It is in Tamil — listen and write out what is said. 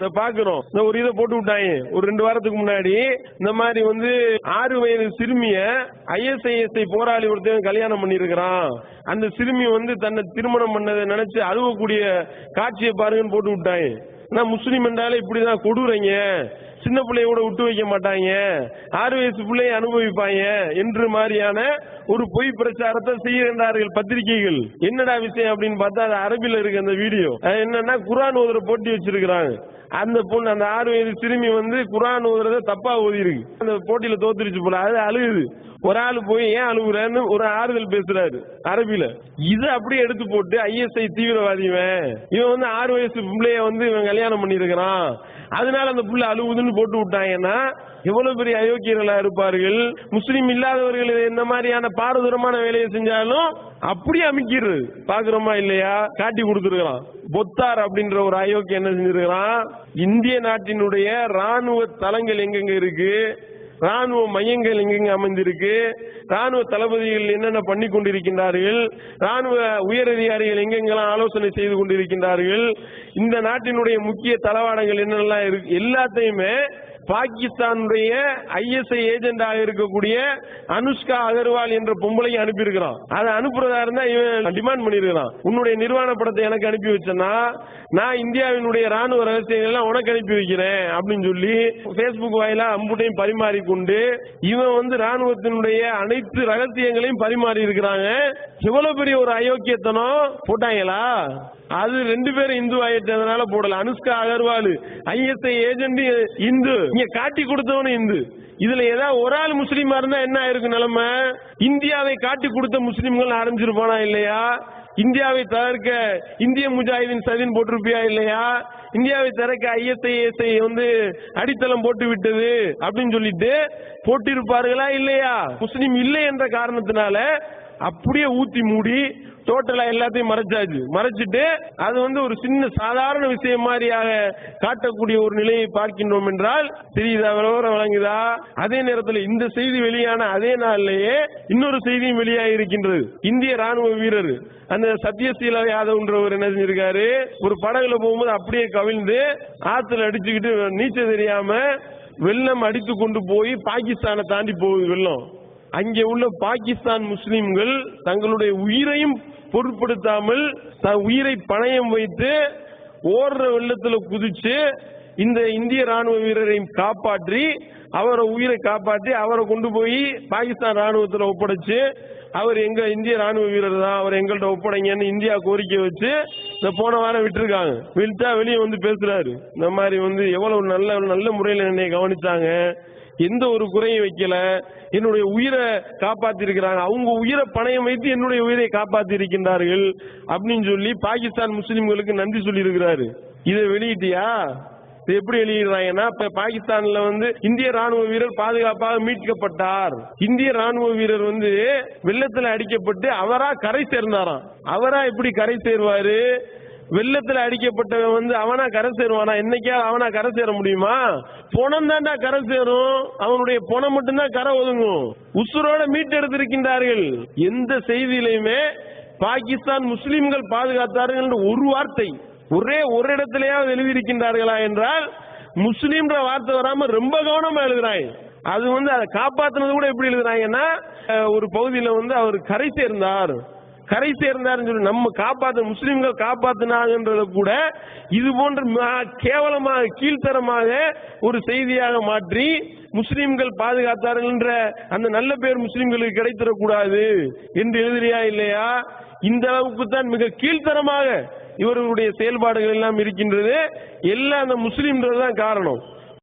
பாக்குறோம். ஒரு இதை போட்டு விட்டாங்க ஒரு 2 வாரத்துக்கு முன்னாடி. இந்த மாதிரி 6 வயது சிறுமிய ISIS போராளி ஒருத்தன் கல்யாணம் பண்ணிருக்கிறான். அந்த சிறுமி தன்னை திருமணம் பண்ணதை நினைச்சு அழுவக்கூடிய காட்சியை பாருங்கன்னு போட்டு விட்டாங்க. நான் முஸ்லீம் என்றாலே இப்படிதான் கொடுறீங்க, சின்ன பிள்ளைய கூட விட்டு வைக்க மாட்டாங்க, 6 வயசு பிள்ளைய அனுபவிப்பாங்க என்று மாதிரியான ஒரு பொய் பிரச்சாரத்தை செய்கின்றார்கள் பத்திரிகைகள். என்னடா விஷயம் அப்படின்னு பார்த்தா அது அரபில இருக்கு அந்த வீடியோ. என்னன்னா குர்ஆன் ஓதுற போட்டி வச்சிருக்கிறாங்க. அந்த பொண்ணு அந்த 6 வயது சிறுமி குர்ஆன் ஓதுறத தப்பா ஓதி இருக்கு. அந்த போட்டியில தோத்துருச்சு போல. அது அழுகுது. ஒரு ஆளு போய் ஏன் அழுகுறன்னு ஒரு ஆறுதல் பேசுறாரு அரபில. இதை அப்படியே எடுத்து போட்டு ISI தீவிரவாதிவன், இவன் 6 வயசு பிள்ளைய இவன் கல்யாணம் பண்ணிருக்கிறான், அதனால அந்த புள்ள அழுகுதுன்னு போட்டு விட்டாங்கன்னா எவ்வளவு பெரிய அயோக்கியர்களா இருப்பார்கள். முஸ்லீம் இல்லாதவர்கள் என்ன மாதிரியான பாரதூரமான வேலையை செஞ்சாலும் அப்படியே அமைக்கிறது பாக்குறோமா இல்லையா? காட்டி கொடுத்துருக்கான். பொத்தார் அப்படின்ற ஒரு அயோக்கிய என்ன செஞ்சிருக்கிறான், இந்திய நாட்டினுடைய ராணுவ தளங்கள் எங்கெங்க இருக்கு, ராணுவ மையங்கள் எங்கெங்க அமைந்திருக்கு, ராணுவ தளபதிகள் என்னென்ன பண்ணி கொண்டிருக்கின்றார்கள், ராணுவ உயரதிகாரிகள் எங்கெங்கெல்லாம் ஆலோசனை செய்து கொண்டிருக்கின்றார்கள், இந்த நாட்டினுடைய முக்கிய தளவாடங்கள் என்னெல்லாம் இருக்கு, எல்லாத்தையுமே பாகிஸ்தானுடைய ISI ஏஜென்டாக இருக்கக்கூடிய அனுஷ்கா அகர்வால் என்ற பொம்பளை அனுப்பியிருக்கிறான். அதை அனுப்புறதா இருந்தா இவன் டிமாண்ட் பண்ணிருக்கிறான், உன்னுடைய நிர்வாண படத்தை எனக்கு அனுப்பி வச்சனா நான் இந்தியாவினுடைய ராணுவ ரகசியங்கள் எல்லாம் உனக்கு அனுப்பி வைக்கிறேன் அப்படின்னு சொல்லி பேஸ்புக் வாயிலா அம்புட்டையும் பரிமாறி கொண்டு இவன் ராணுவத்தினுடைய அனைத்து ரகசியங்களையும் பரிமாறி இருக்கிறாங்க. எவ்வளவு பெரிய ஒரு அயோக்கியத்தனம் போட்டாங்களா? அது 2 பேரும் இந்து ஆயிட்டதுனால போடல. அனுஷ்கா அகர்வால் ISI ஏஜென்ட் இந்து, இங்க காட்டி கொடுத்தவனு இந்து. இதுல ஏதாவது ஒரு ஆள் முஸ்லீமா இருந்தா என்ன ஆயிருக்கு நிலைமை? இந்தியாவை காட்டி கொடுத்த முஸ்லீம்கள் ஆரம்பிச்சிருப்பானா இல்லையா? இந்தியாவை தவிர்க்க இந்திய முஜாஹிதீன் சதின் போட்டிருப்பியா இல்லையா? இந்தியாவை தவிர்க்க ISIS அடித்தளம் போட்டு விட்டது அப்படின்னு சொல்லிட்டு போட்டிருப்பார்களா இல்லையா? முஸ்லீம் இல்லை என்ற காரணத்தினால அப்படியே ஊத்தி மூடி டோட்டலா எல்லாத்தையும் மறைச்சிட்டு அது ஒரு சின்ன சாதாரண விஷயம் மாதிரியாக காட்டக்கூடிய ஒரு நிலையை பார்க்கின்றோம் என்றால் தெரியுதா? வழங்குதா? அதே நேரத்தில் இந்த செய்தி வெளியான அதே நாளிலேயே இன்னொரு செய்தியும் வெளியாகி இருக்கின்றது. இந்திய ராணுவ வீரர் அந்த சத்யசீல யாதவ்ன்றவர் என்ன செஞ்சிருக்காரு, ஒரு படகுல போகும்போது அப்படியே கவிழ்ந்து ஆத்துல அடிச்சுக்கிட்டு நீச்சல் தெரியாம வெள்ளம் அடித்து கொண்டு போய் பாகிஸ்தானை தாண்டி போகுது வெள்ளம். அங்கே உள்ள பாகிஸ்தான் முஸ்லிம்கள் தங்களுடைய உயிரையும் பொருட்படுத்தாமல் உயிரை பணயம் வைத்து ஓடுற வெள்ளத்தில் குதிச்சு இந்த இந்திய ராணுவ வீரரையும் காப்பாற்றி அவரை உயிரை காப்பாற்றி அவரை கொண்டு போய் பாகிஸ்தான் ராணுவத்தில் ஒப்படைச்சு அவர் எங்க இந்திய ராணுவ வீரர் தான், அவர் எங்கள்கிட்ட ஒப்படைங்கன்னு இந்தியா கோரிக்கை வச்சு இந்த போன வாரம் விட்டுருக்காங்க. விட்டா வெளியே பேசுறாரு, இந்த மாதிரி எவ்வளவு நல்ல முறையில் என்னை கவனிச்சாங்க, எந்த ஒரு குறையும் வைக்கல, என்னுடைய உயிரை காப்பாத்தி இருக்கிறாங்க, அவங்க உயிரை பணயம் வைத்து என்னுடைய உயிரை காப்பாத்தி இருக்கின்றார்கள் அப்படின்னு சொல்லி பாகிஸ்தான் முஸ்லிம்களுக்கு நன்றி சொல்லி இருக்கிறாரு. இதை வெளியிட்டியா? எப்படி எழுதிடுறாங்கன்னா, பாகிஸ்தான்ல இந்திய ராணுவ வீரர் பாதுகாப்பாக மீட்கப்பட்டார், இந்திய ராணுவ வீரர் வெள்ளத்தில் அடிக்கப்பட்டு அவரா கரை சேர்ந்தாராம். அவரா எப்படி கரை சேர்வாரு? வெள்ளத்தில் அடிக்கப்பட்டவன் அவனா கரை சேருவானா? என்னைக்கா அவனா கரை சேர முடியுமா? பொணம் தாண்டா கரை சேரும், அவனுடைய பொணம் மட்டும்தான் கரை ஒதுங்கும். உசுரோட மீட்டெடுத்திருக்கின்றார்கள். எந்த செய்தியிலையுமே பாகிஸ்தான் முஸ்லிம்கள் பாதுகாத்தார்கள் ஒரு வார்த்தை ஒரே ஒரு இடத்திலேயாவது எழுதியிருக்கின்றார்களா என்றால் முஸ்லீம் வார்த்தை வராம ரொம்ப கவனமா எழுதுறாங்க. அது அதை காப்பாத்தினது கூட எப்படி எழுதுறாங்கன்னா, ஒரு பகுதியில் அவர் கரை சேர்ந்தார் சொல்லி நம்ம காப்பாற்ற முஸ்லிம்கள் காப்பாத்தினாங்கன்றத கூட இது போன்ற கேவலமாக கீழ்த்தரமாக ஒரு செய்தியாக மாற்றி முஸ்லிம்கள் பாதுகாத்தார்கள் என்ற அந்த நல்ல பேர் முஸ்லிம்களுக்கு கிடைத்திடக்கூடாது என்று எழுதுறியா இல்லையா? இந்த அளவுக்கு தான் மிக கீழ்த்தரமாக இவர்களுடைய செயல்பாடுகள் எல்லாம் இருக்கின்றது. எல்லாம் அந்த முஸ்லிம்கள் தான் காரணம்.